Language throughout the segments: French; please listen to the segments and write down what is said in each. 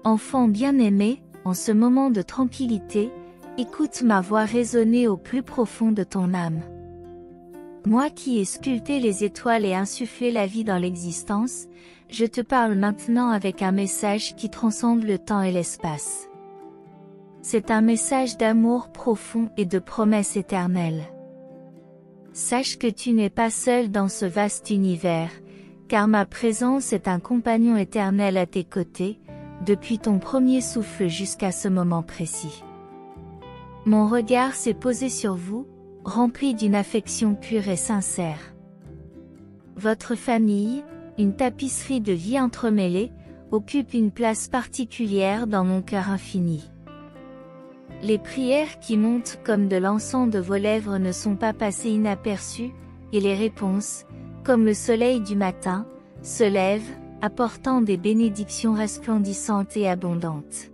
Enfant bien-aimé, en ce moment de tranquillité, écoute ma voix résonner au plus profond de ton âme. Moi qui ai sculpté les étoiles et insufflé la vie dans l'existence, je te parle maintenant avec un message qui transcende le temps et l'espace. C'est un message d'amour profond et de promesse éternelle. Sache que tu n'es pas seul dans ce vaste univers, car ma présence est un compagnon éternel à tes côtés, depuis ton premier souffle jusqu'à ce moment précis. Mon regard s'est posé sur vous, rempli d'une affection pure et sincère. Votre famille, une tapisserie de vie entremêlée, occupe une place particulière dans mon cœur infini. Les prières qui montent comme de l'encens de vos lèvres ne sont pas passées inaperçues, et les réponses, comme le soleil du matin, se lèvent, apportant des bénédictions resplendissantes et abondantes.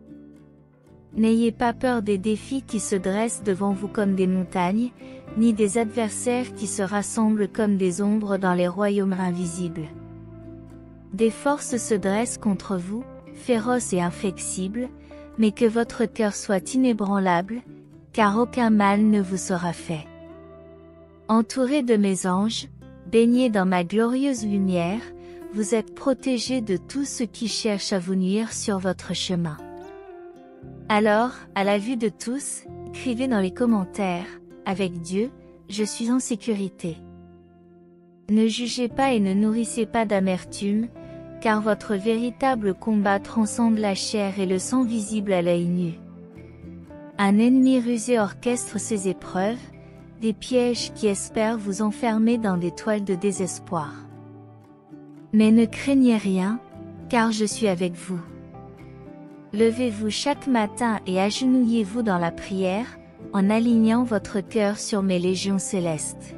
N'ayez pas peur des défis qui se dressent devant vous comme des montagnes, ni des adversaires qui se rassemblent comme des ombres dans les royaumes invisibles. Des forces se dressent contre vous, féroces et inflexibles, mais que votre cœur soit inébranlable, car aucun mal ne vous sera fait. Entouré de mes anges, baigné dans ma glorieuse lumière, vous êtes protégé de tout ce qui cherche à vous nuire sur votre chemin. Alors, à la vue de tous, écrivez dans les commentaires, avec Dieu, je suis en sécurité. Ne jugez pas et ne nourrissez pas d'amertume, car votre véritable combat transcende la chair et le sang visible à l'œil nu. Un ennemi rusé orchestre ses épreuves, des pièges qui espèrent vous enfermer dans des toiles de désespoir. Mais ne craignez rien, car je suis avec vous. Levez-vous chaque matin et agenouillez-vous dans la prière, en alignant votre cœur sur mes légions célestes.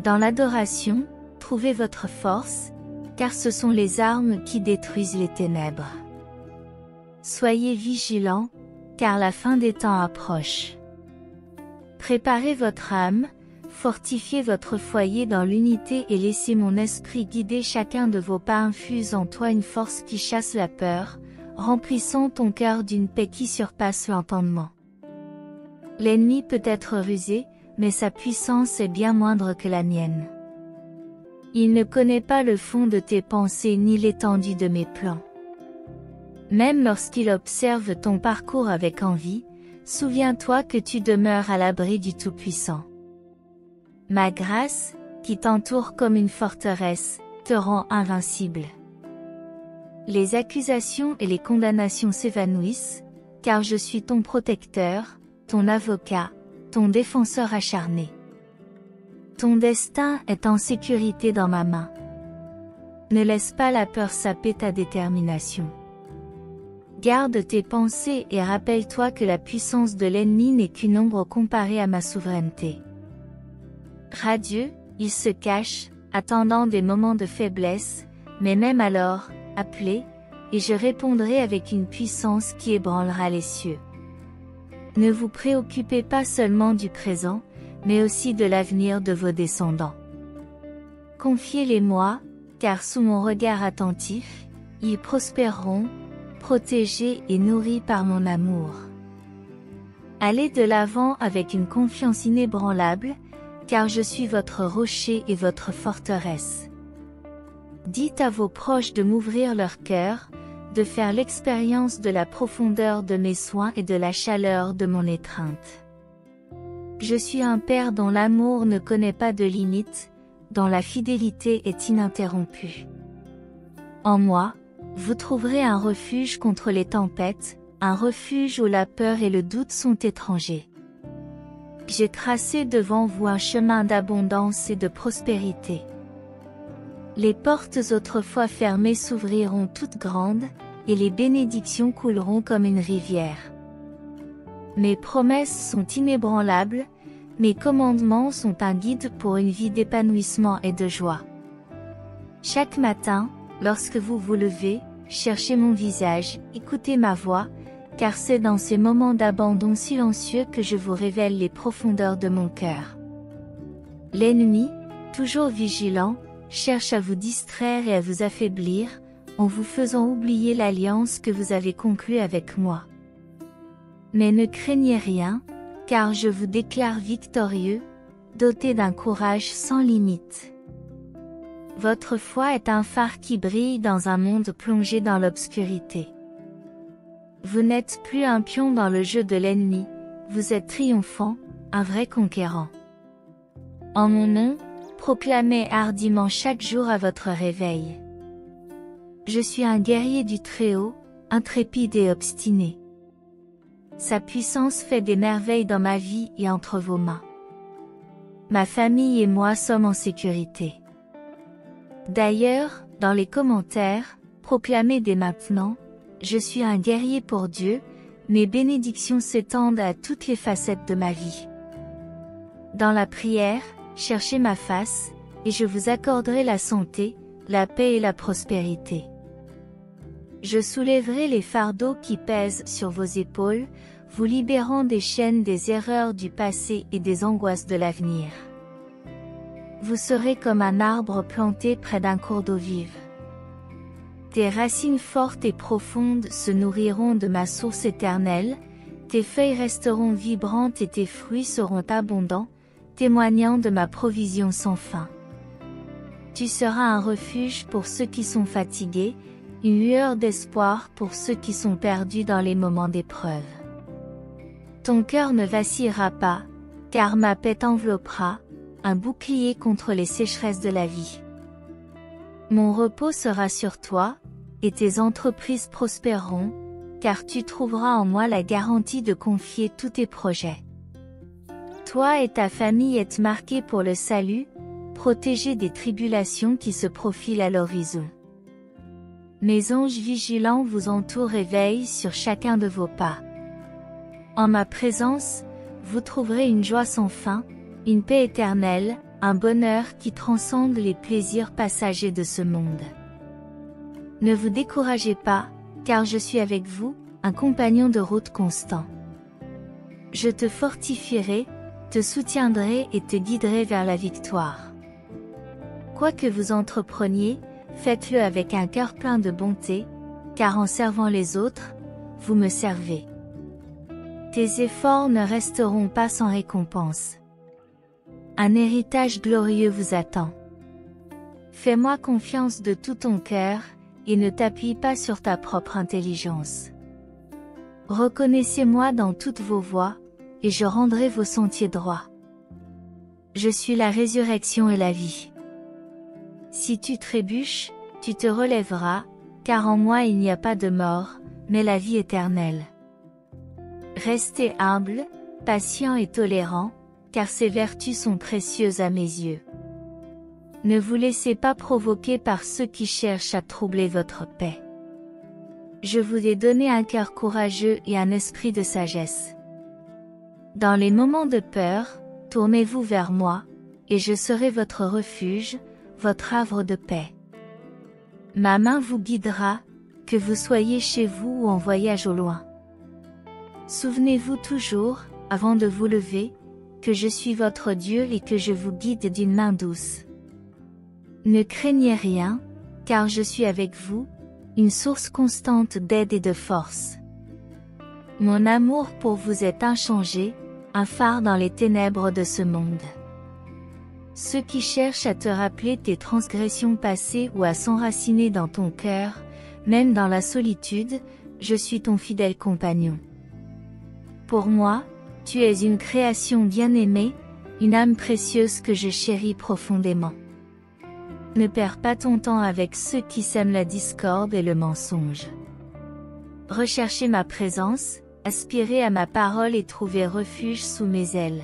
Dans l'adoration, trouvez votre force, car ce sont les armes qui détruisent les ténèbres. Soyez vigilants, car la fin des temps approche. Préparez votre âme, fortifiez votre foyer dans l'unité et laissez mon esprit guider chacun de vos pas. Infuse en toi une force qui chasse la peur, remplissant ton cœur d'une paix qui surpasse l'entendement. L'ennemi peut être rusé, mais sa puissance est bien moindre que la mienne. Il ne connaît pas le fond de tes pensées ni l'étendue de mes plans. Même lorsqu'il observe ton parcours avec envie, souviens-toi que tu demeures à l'abri du Tout-Puissant. Ma grâce, qui t'entoure comme une forteresse, te rend invincible. Les accusations et les condamnations s'évanouissent, car je suis ton protecteur, ton avocat, ton défenseur acharné. Ton destin est en sécurité dans ma main. Ne laisse pas la peur saper ta détermination. Garde tes pensées et rappelle-toi que la puissance de l'ennemi n'est qu'une ombre comparée à ma souveraineté. Radieux, il se cache, attendant des moments de faiblesse, mais même alors, appelez, et je répondrai avec une puissance qui ébranlera les cieux. Ne vous préoccupez pas seulement du présent, mais aussi de l'avenir de vos descendants. Confiez-les-moi, car sous mon regard attentif, ils prospéreront, protégés et nourris par mon amour. Allez de l'avant avec une confiance inébranlable, car je suis votre rocher et votre forteresse. Dites à vos proches de m'ouvrir leur cœur, de faire l'expérience de la profondeur de mes soins et de la chaleur de mon étreinte. Je suis un Père dont l'amour ne connaît pas de limites, dont la fidélité est ininterrompue. En moi, vous trouverez un refuge contre les tempêtes, un refuge où la peur et le doute sont étrangers. J'ai tracé devant vous un chemin d'abondance et de prospérité. Les portes autrefois fermées s'ouvriront toutes grandes, et les bénédictions couleront comme une rivière. Mes promesses sont inébranlables, mes commandements sont un guide pour une vie d'épanouissement et de joie. Chaque matin, lorsque vous vous levez, cherchez mon visage, écoutez ma voix, car c'est dans ces moments d'abandon silencieux que je vous révèle les profondeurs de mon cœur. L'ennemi, toujours vigilant, cherche à vous distraire et à vous affaiblir, en vous faisant oublier l'alliance que vous avez conclue avec moi. Mais ne craignez rien, car je vous déclare victorieux, doté d'un courage sans limite. Votre foi est un phare qui brille dans un monde plongé dans l'obscurité. Vous n'êtes plus un pion dans le jeu de l'ennemi, vous êtes triomphant, un vrai conquérant. En mon nom, proclamez hardiment chaque jour à votre réveil. Je suis un guerrier du Très-Haut, intrépide et obstiné. Sa puissance fait des merveilles dans ma vie et entre vos mains. Ma famille et moi sommes en sécurité. D'ailleurs, dans les commentaires, proclamez dès maintenant, je suis un guerrier pour Dieu, mes bénédictions s'étendent à toutes les facettes de ma vie. Dans la prière, cherchez ma face, et je vous accorderai la santé, la paix et la prospérité. Je soulèverai les fardeaux qui pèsent sur vos épaules, vous libérant des chaînes des erreurs du passé et des angoisses de l'avenir. Vous serez comme un arbre planté près d'un cours d'eau vive. Tes racines fortes et profondes se nourriront de ma source éternelle, tes feuilles resteront vibrantes et tes fruits seront abondants, témoignant de ma provision sans fin. Tu seras un refuge pour ceux qui sont fatigués, une lueur d'espoir pour ceux qui sont perdus dans les moments d'épreuve. Ton cœur ne vacillera pas, car ma paix t'enveloppera, un bouclier contre les sécheresses de la vie. Mon repos sera sur toi, et tes entreprises prospéreront, car tu trouveras en moi la garantie de confier tous tes projets. Toi et ta famille êtes marqués pour le salut, protégés des tribulations qui se profilent à l'horizon. Mes anges vigilants vous entourent et veillent sur chacun de vos pas. En ma présence, vous trouverez une joie sans fin, une paix éternelle, un bonheur qui transcende les plaisirs passagers de ce monde. Ne vous découragez pas, car je suis avec vous, un compagnon de route constant. Je te fortifierai, te soutiendrai et te guiderai vers la victoire. Quoi que vous entrepreniez, faites-le avec un cœur plein de bonté, car en servant les autres, vous me servez. Tes efforts ne resteront pas sans récompense. Un héritage glorieux vous attend. Fais-moi confiance de tout ton cœur, et ne t'appuie pas sur ta propre intelligence. Reconnaissez-moi dans toutes vos voies, et je rendrai vos sentiers droits. Je suis la résurrection et la vie. Si tu trébuches, tu te relèveras, car en moi il n'y a pas de mort, mais la vie éternelle. Restez humble, patient et tolérant, car ces vertus sont précieuses à mes yeux. Ne vous laissez pas provoquer par ceux qui cherchent à troubler votre paix. Je vous ai donné un cœur courageux et un esprit de sagesse. Dans les moments de peur, tournez-vous vers moi, et je serai votre refuge, votre havre de paix. Ma main vous guidera, que vous soyez chez vous ou en voyage au loin. Souvenez-vous toujours, avant de vous lever, que je suis votre Dieu et que je vous guide d'une main douce. Ne craignez rien, car je suis avec vous, une source constante d'aide et de force. Mon amour pour vous est inchangé, un phare dans les ténèbres de ce monde. Ceux qui cherchent à te rappeler tes transgressions passées ou à s'enraciner dans ton cœur, même dans la solitude, je suis ton fidèle compagnon. Pour moi, tu es une création bien-aimée, une âme précieuse que je chéris profondément. Ne perds pas ton temps avec ceux qui sèment la discorde et le mensonge. Recherchez ma présence, aspirez à ma parole et trouvez refuge sous mes ailes.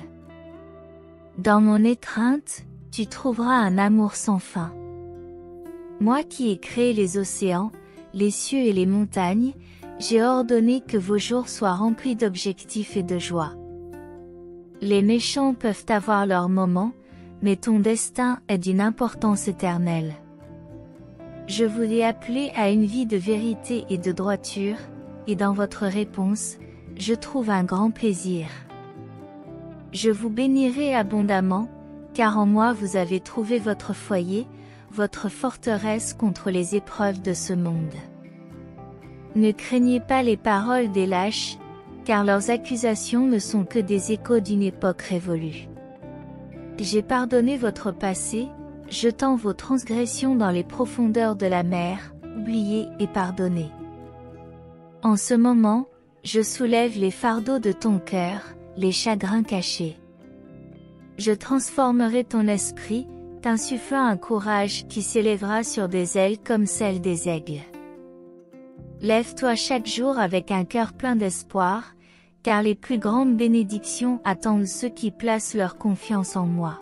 Dans mon étreinte, tu trouveras un amour sans fin. Moi qui ai créé les océans, les cieux et les montagnes, j'ai ordonné que vos jours soient remplis d'objectifs et de joie. Les méchants peuvent avoir leurs moments, mais ton destin est d'une importance éternelle. Je vous ai appelé à une vie de vérité et de droiture, et dans votre réponse, je trouve un grand plaisir. Je vous bénirai abondamment, car en moi vous avez trouvé votre foyer, votre forteresse contre les épreuves de ce monde. Ne craignez pas les paroles des lâches, car leurs accusations ne sont que des échos d'une époque révolue. J'ai pardonné votre passé, jetant vos transgressions dans les profondeurs de la mer, oubliez et pardonnez. En ce moment, je soulève les fardeaux de ton cœur, les chagrins cachés. Je transformerai ton esprit, t'insufflant un courage qui s'élèvera sur des ailes comme celles des aigles. Lève-toi chaque jour avec un cœur plein d'espoir, car les plus grandes bénédictions attendent ceux qui placent leur confiance en moi.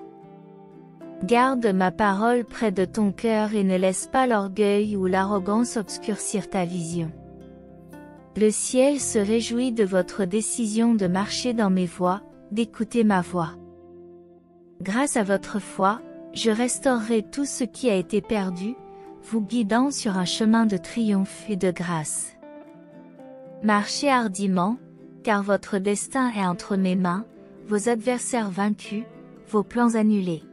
Garde ma parole près de ton cœur et ne laisse pas l'orgueil ou l'arrogance obscurcir ta vision. Le ciel se réjouit de votre décision de marcher dans mes voies, d'écouter ma voix. Grâce à votre foi, je restaurerai tout ce qui a été perdu, vous guidant sur un chemin de triomphe et de grâce. Marchez hardiment, car votre destin est entre mes mains, vos adversaires vaincus, vos plans annulés.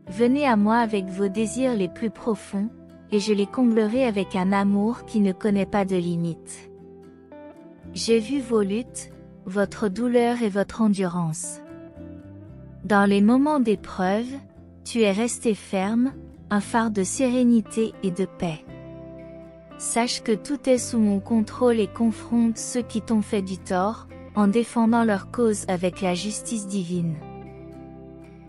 Venez à moi avec vos désirs les plus profonds, et je les comblerai avec un amour qui ne connaît pas de limites. J'ai vu vos luttes, votre douleur et votre endurance. Dans les moments d'épreuve, tu es resté ferme, un phare de sérénité et de paix. Sache que tout est sous mon contrôle et confronte ceux qui t'ont fait du tort, en défendant leur cause avec la justice divine.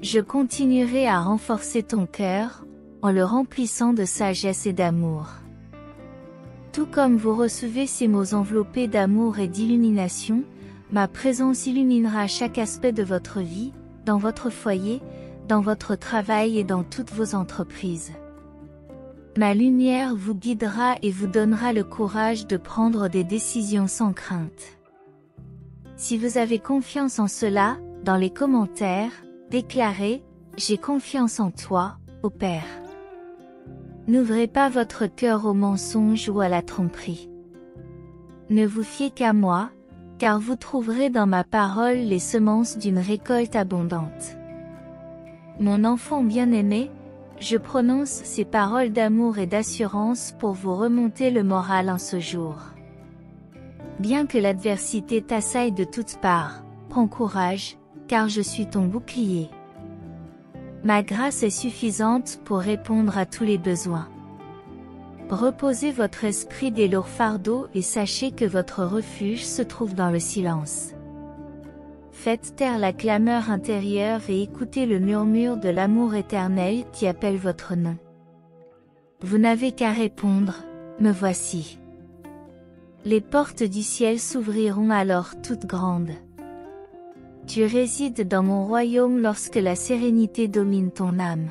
Je continuerai à renforcer ton cœur, en le remplissant de sagesse et d'amour. Tout comme vous recevez ces mots enveloppés d'amour et d'illumination, ma présence illuminera chaque aspect de votre vie, dans votre foyer, dans votre travail et dans toutes vos entreprises. Ma lumière vous guidera et vous donnera le courage de prendre des décisions sans crainte. Si vous avez confiance en cela, dans les commentaires, déclarez « J'ai confiance en toi, ô Père ». N'ouvrez pas votre cœur au mensonge ou à la tromperie. Ne vous fiez qu'à moi, car vous trouverez dans ma parole les semences d'une récolte abondante. Mon enfant bien-aimé, je prononce ces paroles d'amour et d'assurance pour vous remonter le moral en ce jour. Bien que l'adversité t'assaille de toutes parts, prends courage, car je suis ton bouclier. Ma grâce est suffisante pour répondre à tous les besoins. Reposez votre esprit des lourds fardeaux et sachez que votre refuge se trouve dans le silence. Faites taire la clameur intérieure et écoutez le murmure de l'amour éternel qui appelle votre nom. Vous n'avez qu'à répondre, me voici. Les portes du ciel s'ouvriront alors toutes grandes. Tu résides dans mon royaume lorsque la sérénité domine ton âme.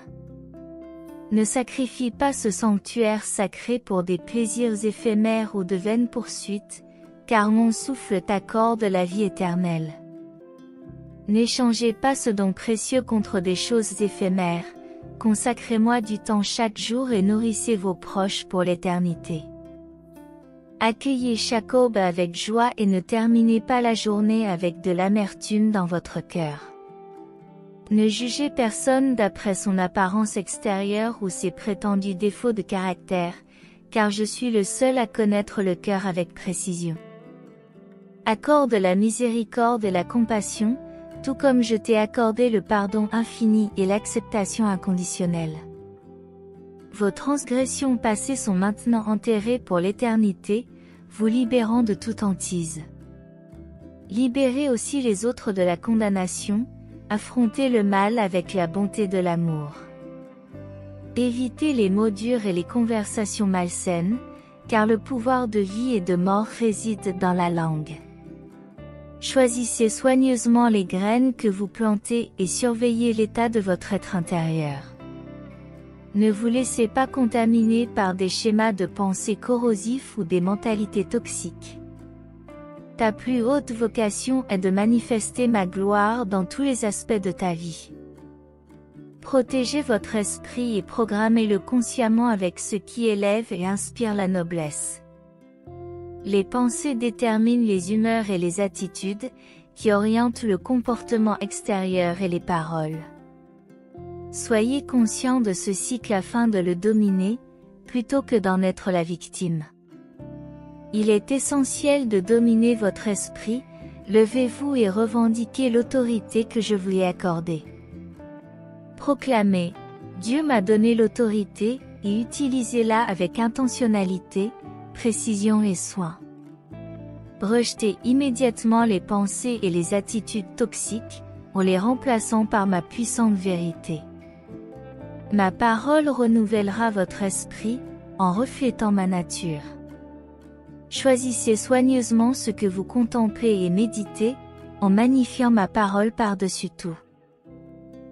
Ne sacrifie pas ce sanctuaire sacré pour des plaisirs éphémères ou de vaines poursuites, car mon souffle t'accorde la vie éternelle. N'échangez pas ce don précieux contre des choses éphémères, consacrez-moi du temps chaque jour et nourrissez vos proches pour l'éternité. Accueillez chaque aube avec joie et ne terminez pas la journée avec de l'amertume dans votre cœur. Ne jugez personne d'après son apparence extérieure ou ses prétendus défauts de caractère, car je suis le seul à connaître le cœur avec précision. Accorde la miséricorde et la compassion, tout comme je t'ai accordé le pardon infini et l'acceptation inconditionnelle. Vos transgressions passées sont maintenant enterrées pour l'éternité, vous libérant de toute hantise. Libérez aussi les autres de la condamnation, affrontez le mal avec la bonté de l'amour. Évitez les mots durs et les conversations malsaines, car le pouvoir de vie et de mort réside dans la langue. Choisissez soigneusement les graines que vous plantez et surveillez l'état de votre être intérieur. Ne vous laissez pas contaminer par des schémas de pensée corrosifs ou des mentalités toxiques. Ta plus haute vocation est de manifester ma gloire dans tous les aspects de ta vie. Protégez votre esprit et programmez-le consciemment avec ce qui élève et inspire la noblesse. Les pensées déterminent les humeurs et les attitudes, qui orientent le comportement extérieur et les paroles. Soyez conscient de ce cycle afin de le dominer, plutôt que d'en être la victime. Il est essentiel de dominer votre esprit, levez-vous et revendiquez l'autorité que je vous ai accordée. Proclamez, Dieu m'a donné l'autorité, et utilisez-la avec intentionnalité, précision et soin. Rejetez immédiatement les pensées et les attitudes toxiques, en les remplaçant par ma puissante vérité. Ma parole renouvellera votre esprit, en reflétant ma nature. Choisissez soigneusement ce que vous contemplez et méditez, en magnifiant ma parole par-dessus tout.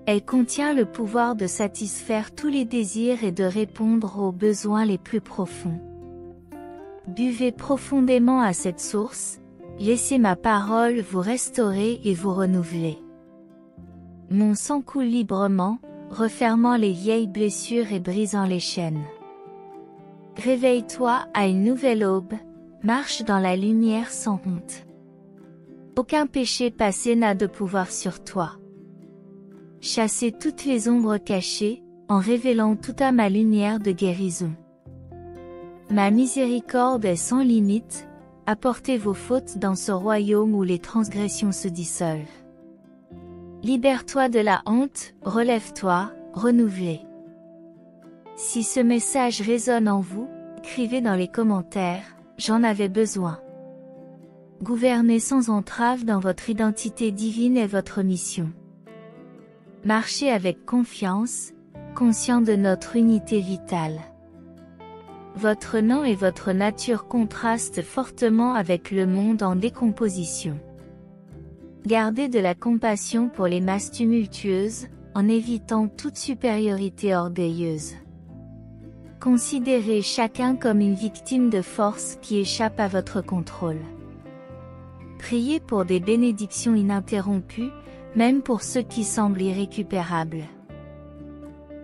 Elle contient le pouvoir de satisfaire tous les désirs et de répondre aux besoins les plus profonds. Buvez profondément à cette source, laissez ma parole vous restaurer et vous renouveler. Mon sang coule librement, refermant les vieilles blessures et brisant les chaînes. Réveille-toi à une nouvelle aube, marche dans la lumière sans honte. Aucun péché passé n'a de pouvoir sur toi. Chassez toutes les ombres cachées, en révélant toute à ma lumière de guérison. Ma miséricorde est sans limite, apportez vos fautes dans ce royaume où les transgressions se dissolvent. Libère-toi de la honte, relève-toi, renouvelé. Si ce message résonne en vous, écrivez dans les commentaires, j'en avais besoin. Gouvernez sans entrave dans votre identité divine et votre mission. Marchez avec confiance, conscient de notre unité vitale. Votre nom et votre nature contrastent fortement avec le monde en décomposition. Gardez de la compassion pour les masses tumultueuses, en évitant toute supériorité orgueilleuse. Considérez chacun comme une victime de force qui échappe à votre contrôle. Priez pour des bénédictions ininterrompues, même pour ceux qui semblent irrécupérables.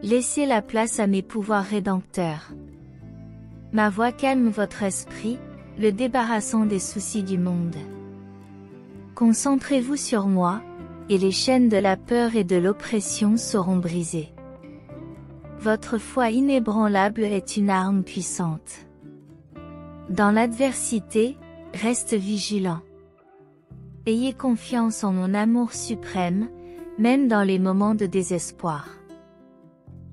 Laissez la place à mes pouvoirs rédempteurs. Ma voix calme votre esprit, le débarrassant des soucis du monde. Concentrez-vous sur moi, et les chaînes de la peur et de l'oppression seront brisées. Votre foi inébranlable est une arme puissante. Dans l'adversité, reste vigilant. Ayez confiance en mon amour suprême, même dans les moments de désespoir.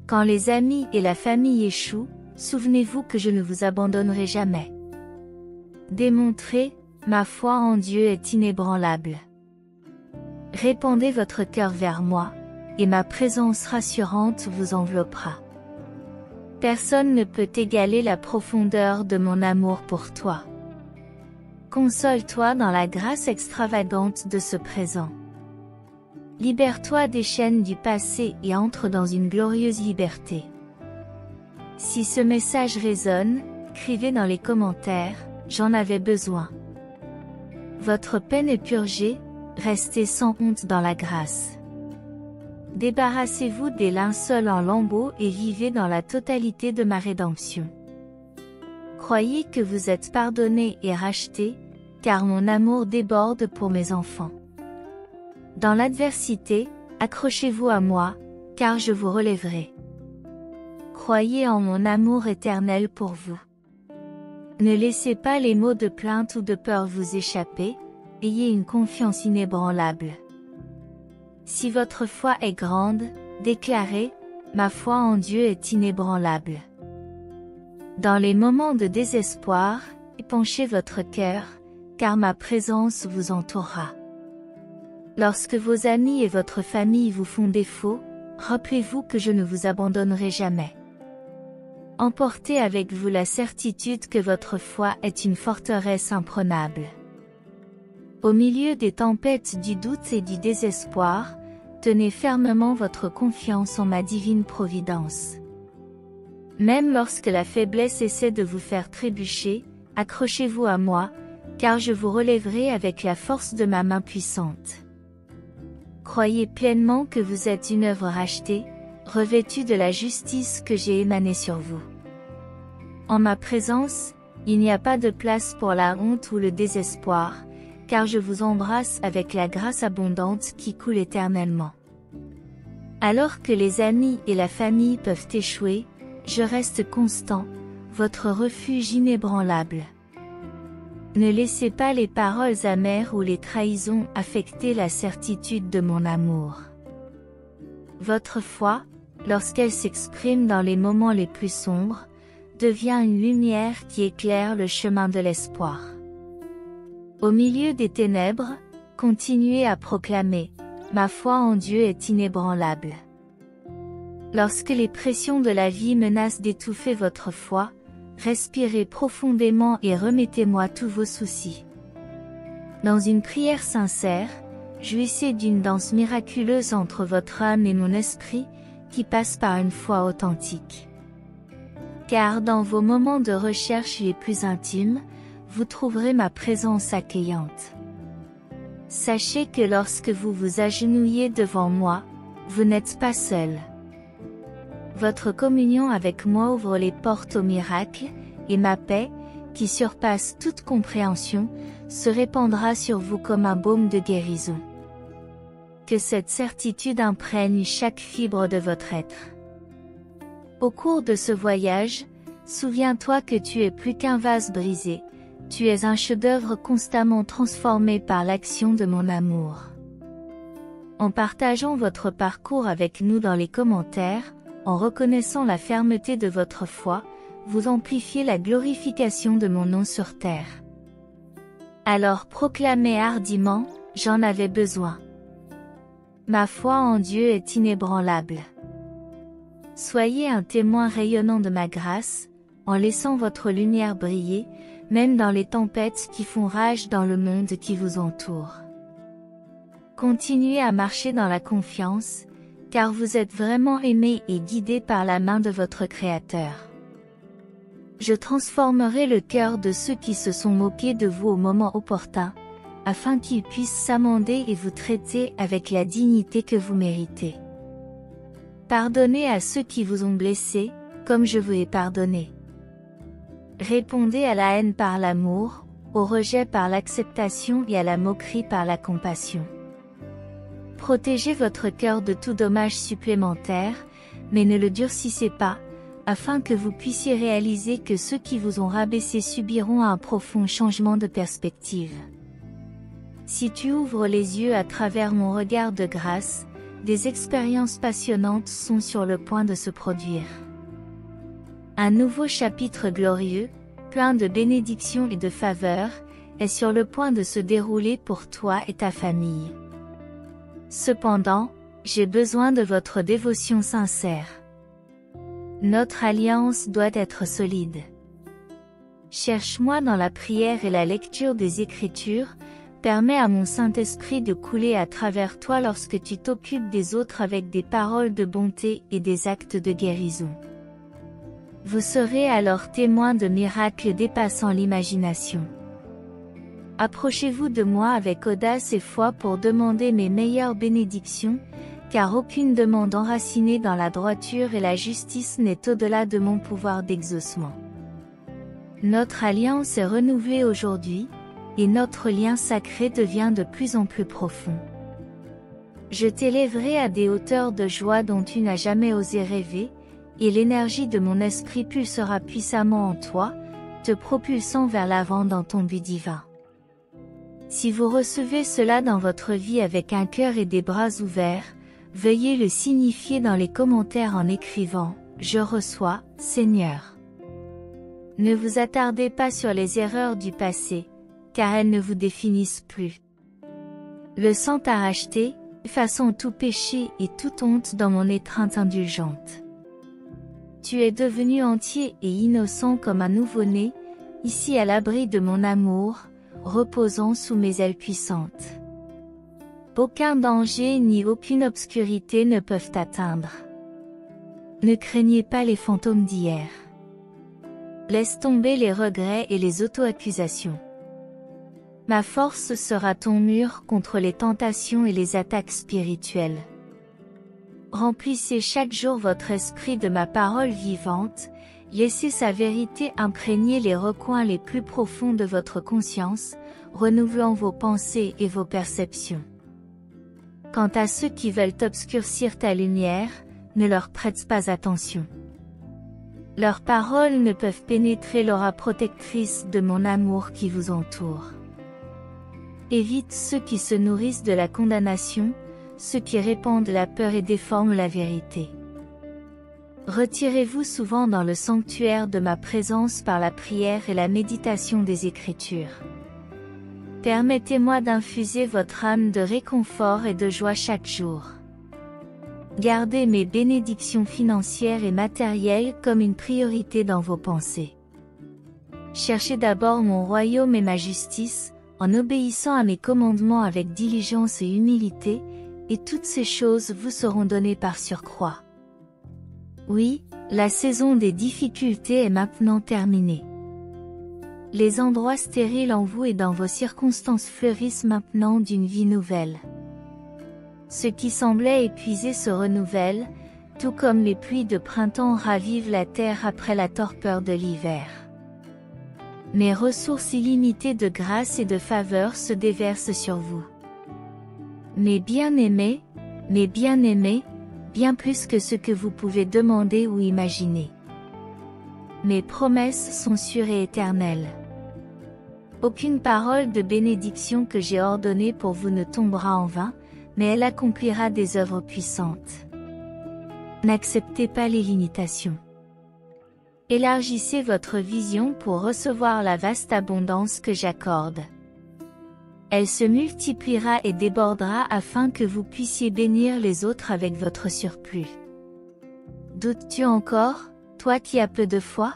Quand les amis et la famille échouent, souvenez-vous que je ne vous abandonnerai jamais. Démontrez, ma foi en Dieu est inébranlable. Répandez votre cœur vers moi, et ma présence rassurante vous enveloppera. Personne ne peut égaler la profondeur de mon amour pour toi. Console-toi dans la grâce extravagante de ce présent. Libère-toi des chaînes du passé et entre dans une glorieuse liberté. Si ce message résonne, écrivez dans les commentaires, j'en avais besoin. Votre peine est purgée, restez sans honte dans la grâce. Débarrassez-vous des linceuls en lambeaux et vivez dans la totalité de ma rédemption. Croyez que vous êtes pardonnés et rachetés, car mon amour déborde pour mes enfants. Dans l'adversité, accrochez-vous à moi, car je vous relèverai. Croyez en mon amour éternel pour vous. Ne laissez pas les mots de plainte ou de peur vous échapper, ayez une confiance inébranlable. Si votre foi est grande, déclarez, ma foi en Dieu est inébranlable. Dans les moments de désespoir, épanchez votre cœur, car ma présence vous entourera. Lorsque vos amis et votre famille vous font défaut, rappelez-vous que je ne vous abandonnerai jamais. Emportez avec vous la certitude que votre foi est une forteresse imprenable. Au milieu des tempêtes du doute et du désespoir, tenez fermement votre confiance en ma divine providence. Même lorsque la faiblesse essaie de vous faire trébucher, accrochez-vous à moi, car je vous relèverai avec la force de ma main puissante. Croyez pleinement que vous êtes une œuvre rachetée, revêtue de la justice que j'ai émanée sur vous. En ma présence, il n'y a pas de place pour la honte ou le désespoir, car je vous embrasse avec la grâce abondante qui coule éternellement. Alors que les amis et la famille peuvent échouer, je reste constant, votre refuge inébranlable. Ne laissez pas les paroles amères ou les trahisons affecter la certitude de mon amour. Votre foi, lorsqu'elle s'exprime dans les moments les plus sombres, devient une lumière qui éclaire le chemin de l'espoir. Au milieu des ténèbres, continuez à proclamer « Ma foi en Dieu est inébranlable ». Lorsque les pressions de la vie menacent d'étouffer votre foi, respirez profondément et remettez-moi tous vos soucis. Dans une prière sincère, jouissez d'une danse miraculeuse entre votre âme et mon esprit, qui passe par une foi authentique. Car dans vos moments de recherche les plus intimes, vous trouverez ma présence accueillante. Sachez que lorsque vous vous agenouillez devant moi, vous n'êtes pas seul. Votre communion avec moi ouvre les portes au miracle, et ma paix, qui surpasse toute compréhension, se répandra sur vous comme un baume de guérison. Que cette certitude imprègne chaque fibre de votre être. Au cours de ce voyage, souviens-toi que tu es plus qu'un vase brisé, tu es un chef-d'œuvre constamment transformé par l'action de mon amour. En partageant votre parcours avec nous dans les commentaires, en reconnaissant la fermeté de votre foi, vous amplifiez la glorification de mon nom sur terre. Alors proclamez hardiment, j'en avais besoin. Ma foi en Dieu est inébranlable. Soyez un témoin rayonnant de ma grâce, en laissant votre lumière briller, même dans les tempêtes qui font rage dans le monde qui vous entoure. Continuez à marcher dans la confiance, car vous êtes vraiment aimé et guidé par la main de votre Créateur. Je transformerai le cœur de ceux qui se sont moqués de vous au moment opportun, afin qu'ils puissent s'amender et vous traiter avec la dignité que vous méritez. Pardonnez à ceux qui vous ont blessé, comme je vous ai pardonné. Répondez à la haine par l'amour, au rejet par l'acceptation et à la moquerie par la compassion. Protégez votre cœur de tout dommage supplémentaire, mais ne le durcissez pas, afin que vous puissiez réaliser que ceux qui vous ont rabaissé subiront un profond changement de perspective. Si tu ouvres les yeux à travers mon regard de grâce, des expériences passionnantes sont sur le point de se produire. Un nouveau chapitre glorieux, plein de bénédictions et de faveurs, est sur le point de se dérouler pour toi et ta famille. Cependant, j'ai besoin de votre dévotion sincère. Notre alliance doit être solide. Cherche-moi dans la prière et la lecture des Écritures, permets à mon Saint-Esprit de couler à travers toi lorsque tu t'occupes des autres avec des paroles de bonté et des actes de guérison. Vous serez alors témoins de miracles dépassant l'imagination. Approchez-vous de moi avec audace et foi pour demander mes meilleures bénédictions, car aucune demande enracinée dans la droiture et la justice n'est au-delà de mon pouvoir d'exaucement. Notre alliance est renouvelée aujourd'hui, et notre lien sacré devient de plus en plus profond. Je t'élèverai à des hauteurs de joie dont tu n'as jamais osé rêver, et l'énergie de mon esprit pulsera puissamment en toi, te propulsant vers l'avant dans ton but divin. Si vous recevez cela dans votre vie avec un cœur et des bras ouverts, veuillez le signifier dans les commentaires en écrivant « Je reçois, Seigneur ». Ne vous attardez pas sur les erreurs du passé, car elles ne vous définissent plus. Le sang t'a racheté, effaçant tout péché et toute honte dans mon étreinte indulgente. Tu es devenu entier et innocent comme un nouveau-né, ici à l'abri de mon amour, reposant sous mes ailes puissantes. Aucun danger ni aucune obscurité ne peuvent t'atteindre. Ne craignez pas les fantômes d'hier. Laisse tomber les regrets et les auto-accusations. Ma force sera ton mur contre les tentations et les attaques spirituelles. Remplissez chaque jour votre esprit de ma parole vivante, laissez sa vérité imprégner les recoins les plus profonds de votre conscience, renouvelant vos pensées et vos perceptions. Quant à ceux qui veulent obscurcir ta lumière, ne leur prête pas attention. Leurs paroles ne peuvent pénétrer l'aura protectrice de mon amour qui vous entoure. Évite ceux qui se nourrissent de la condamnation, ceux qui répandent la peur et déforment la vérité. Retirez-vous souvent dans le sanctuaire de ma présence par la prière et la méditation des Écritures. Permettez-moi d'infuser votre âme de réconfort et de joie chaque jour. Gardez mes bénédictions financières et matérielles comme une priorité dans vos pensées. Cherchez d'abord mon royaume et ma justice, en obéissant à mes commandements avec diligence et humilité, et toutes ces choses vous seront données par surcroît. Oui, la saison des difficultés est maintenant terminée. Les endroits stériles en vous et dans vos circonstances fleurissent maintenant d'une vie nouvelle. Ce qui semblait épuisé se renouvelle, tout comme les pluies de printemps ravivent la terre après la torpeur de l'hiver. Mes ressources illimitées de grâce et de faveur se déversent sur vous. Mes bien-aimés, bien plus que ce que vous pouvez demander ou imaginer. Mes promesses sont sûres et éternelles. Aucune parole de bénédiction que j'ai ordonnée pour vous ne tombera en vain, mais elle accomplira des œuvres puissantes. N'acceptez pas les limitations. Élargissez votre vision pour recevoir la vaste abondance que j'accorde. Elle se multipliera et débordera afin que vous puissiez bénir les autres avec votre surplus. Doutes-tu encore, toi qui as peu de foi?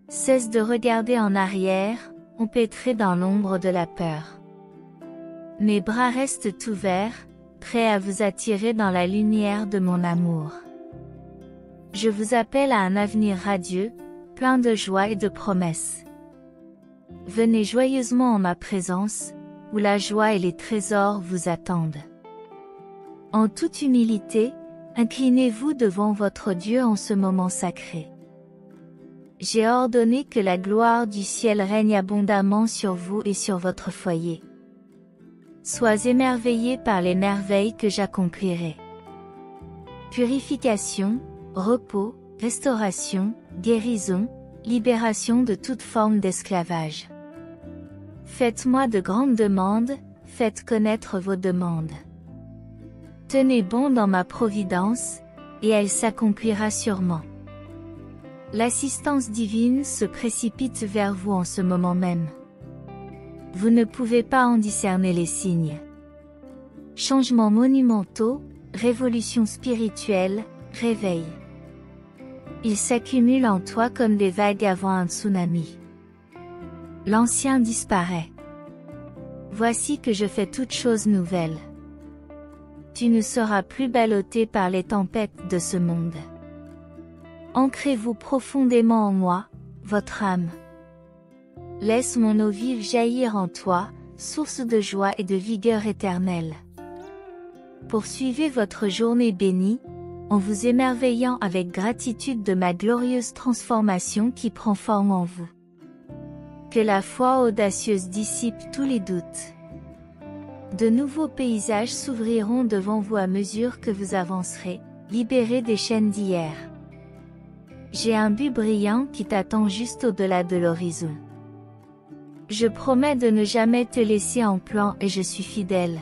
Cesse de regarder en arrière, empêtré dans l'ombre de la peur. Mes bras restent ouverts, prêts à vous attirer dans la lumière de mon amour. Je vous appelle à un avenir radieux, plein de joie et de promesses. Venez joyeusement en ma présence, où la joie et les trésors vous attendent. En toute humilité, inclinez-vous devant votre Dieu en ce moment sacré. J'ai ordonné que la gloire du ciel règne abondamment sur vous et sur votre foyer. Sois émerveillés par les merveilles que j'accomplirai. Purification, repos, restauration, guérison, libération de toute forme d'esclavage. Faites-moi de grandes demandes, faites connaître vos demandes. Tenez bon dans ma providence, et elle s'accomplira sûrement. L'assistance divine se précipite vers vous en ce moment même. Vous ne pouvez pas en discerner les signes. Changements monumentaux, révolutions spirituelles, réveil. Ils s'accumulent en toi comme des vagues avant un tsunami. L'ancien disparaît. Voici que je fais toutes choses nouvelles. Tu ne seras plus ballotté par les tempêtes de ce monde. Ancrez-vous profondément en moi, votre âme. Laisse mon eau vive jaillir en toi, source de joie et de vigueur éternelle. Poursuivez votre journée bénie, en vous émerveillant avec gratitude de ma glorieuse transformation qui prend forme en vous. Que la foi audacieuse dissipe tous les doutes. De nouveaux paysages s'ouvriront devant vous à mesure que vous avancerez, libérés des chaînes d'hier. J'ai un but brillant qui t'attend juste au-delà de l'horizon. Je promets de ne jamais te laisser en plan et je suis fidèle.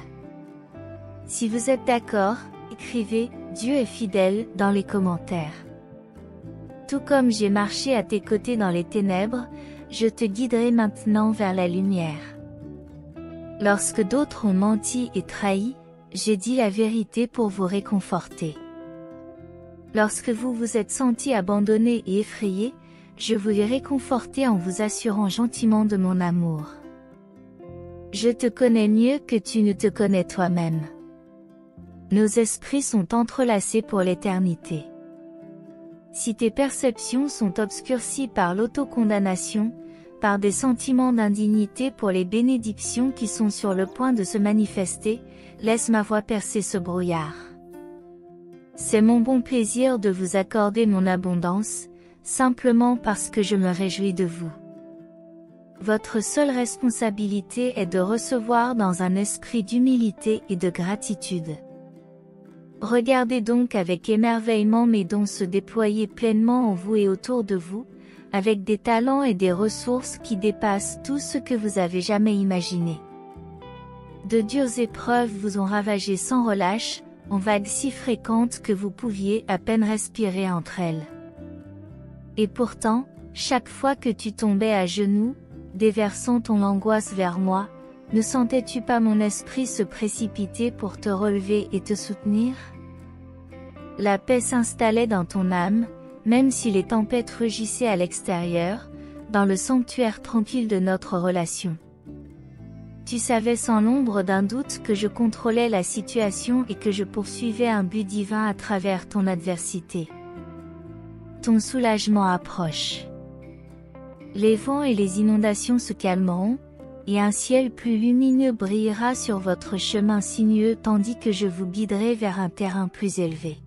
Si vous êtes d'accord, écrivez « Dieu est fidèle » dans les commentaires. Tout comme j'ai marché à tes côtés dans les ténèbres, je te guiderai maintenant vers la lumière. Lorsque d'autres ont menti et trahi, j'ai dit la vérité pour vous réconforter. Lorsque vous vous êtes sentis abandonnés et effrayés, je vous ai réconforté en vous assurant gentiment de mon amour. Je te connais mieux que tu ne te connais toi-même. Nos esprits sont entrelacés pour l'éternité. Si tes perceptions sont obscurcies par l'autocondamnation, par des sentiments d'indignité pour les bénédictions qui sont sur le point de se manifester, laisse ma voix percer ce brouillard. C'est mon bon plaisir de vous accorder mon abondance, simplement parce que je me réjouis de vous. Votre seule responsabilité est de recevoir dans un esprit d'humilité et de gratitude. Regardez donc avec émerveillement mes dons se déployer pleinement en vous et autour de vous, avec des talents et des ressources qui dépassent tout ce que vous avez jamais imaginé. De dures épreuves vous ont ravagé sans relâche, en vagues si fréquentes que vous pouviez à peine respirer entre elles. Et pourtant, chaque fois que tu tombais à genoux, déversant ton angoisse vers moi, ne sentais-tu pas mon esprit se précipiter pour te relever et te soutenir? La paix s'installait dans ton âme, même si les tempêtes rugissaient à l'extérieur, dans le sanctuaire tranquille de notre relation. Tu savais sans l'ombre d'un doute que je contrôlais la situation et que je poursuivais un but divin à travers ton adversité. Ton soulagement approche. Les vents et les inondations se calmeront, et un ciel plus lumineux brillera sur votre chemin sinueux tandis que je vous guiderai vers un terrain plus élevé.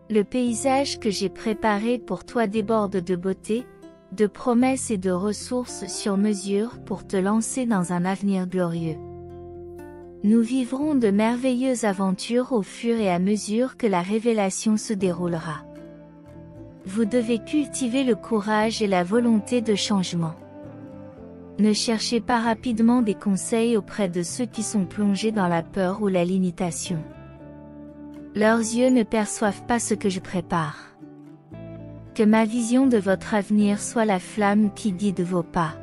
Le paysage que j'ai préparé pour toi déborde de beauté, de promesses et de ressources sur mesure pour te lancer dans un avenir glorieux. Nous vivrons de merveilleuses aventures au fur et à mesure que la révélation se déroulera. Vous devez cultiver le courage et la volonté de changement. Ne cherchez pas rapidement des conseils auprès de ceux qui sont plongés dans la peur ou la limitation. Leurs yeux ne perçoivent pas ce que je prépare. Que ma vision de votre avenir soit la flamme qui guide vos pas.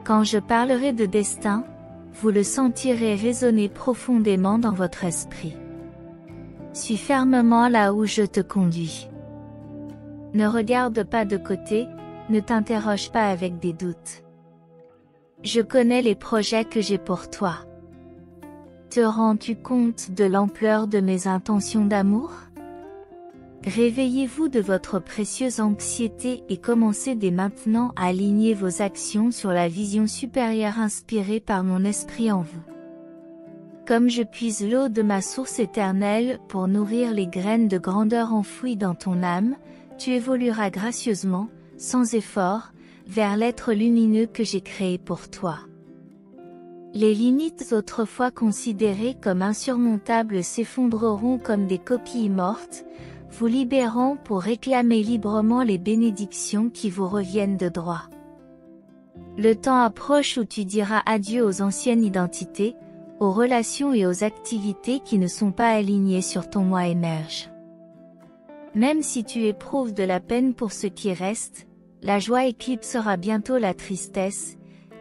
Quand je parlerai de destin, vous le sentirez résonner profondément dans votre esprit. Suis fermement là où je te conduis. Ne regarde pas de côté, ne t'interroge pas avec des doutes. Je connais les projets que j'ai pour toi. Te rends-tu compte de l'ampleur de mes intentions d'amour? Réveillez-vous de votre précieuse anxiété et commencez dès maintenant à aligner vos actions sur la vision supérieure inspirée par mon esprit en vous. Comme je puise l'eau de ma source éternelle pour nourrir les graines de grandeur enfouies dans ton âme, tu évolueras gracieusement, sans effort, vers l'être lumineux que j'ai créé pour toi. Les limites autrefois considérées comme insurmontables s'effondreront comme des coquilles mortes, vous libérant pour réclamer librement les bénédictions qui vous reviennent de droit. Le temps approche où tu diras adieu aux anciennes identités, aux relations et aux activités qui ne sont pas alignées sur ton moi émerge. Même si tu éprouves de la peine pour ce qui reste, la joie éclipsera bientôt la tristesse,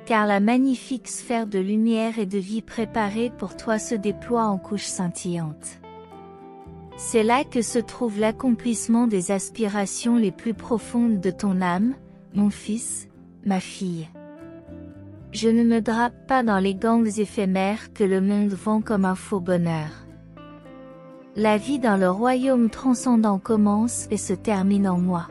car la magnifique sphère de lumière et de vie préparée pour toi se déploie en couches scintillantes. C'est là que se trouve l'accomplissement des aspirations les plus profondes de ton âme, mon fils, ma fille. Je ne me drape pas dans les gangs éphémères que le monde vend comme un faux bonheur. La vie dans le royaume transcendant commence et se termine en moi.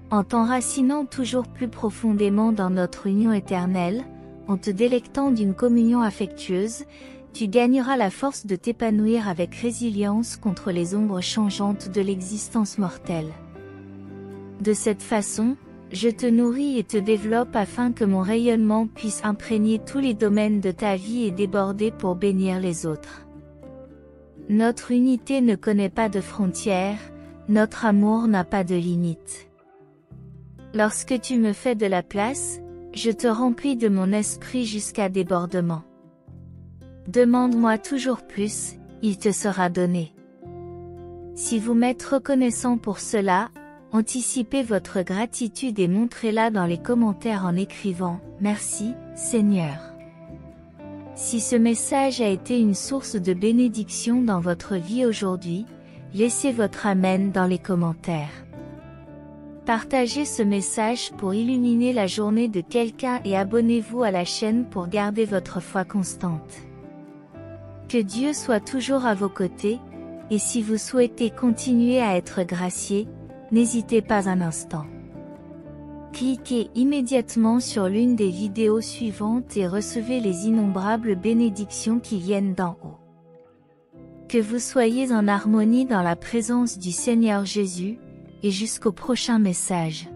En t'enracinant toujours plus profondément dans notre union éternelle, en te délectant d'une communion affectueuse, tu gagneras la force de t'épanouir avec résilience contre les ombres changeantes de l'existence mortelle. De cette façon, je te nourris et te développe afin que mon rayonnement puisse imprégner tous les domaines de ta vie et déborder pour bénir les autres. Notre unité ne connaît pas de frontières, notre amour n'a pas de limites. Lorsque tu me fais de la place, je te remplis de mon esprit jusqu'à débordement. Demande-moi toujours plus, il te sera donné. Si vous m'êtes reconnaissant pour cela, anticipez votre gratitude et montrez-la dans les commentaires en écrivant « Merci, Seigneur ». Si ce message a été une source de bénédiction dans votre vie aujourd'hui, laissez votre Amen dans les commentaires. Partagez ce message pour illuminer la journée de quelqu'un et abonnez-vous à la chaîne pour garder votre foi constante. Que Dieu soit toujours à vos côtés, et si vous souhaitez continuer à être gracié, n'hésitez pas un instant. Cliquez immédiatement sur l'une des vidéos suivantes et recevez les innombrables bénédictions qui viennent d'en haut. Que vous soyez en harmonie dans la présence du Seigneur Jésus, et jusqu'au prochain message.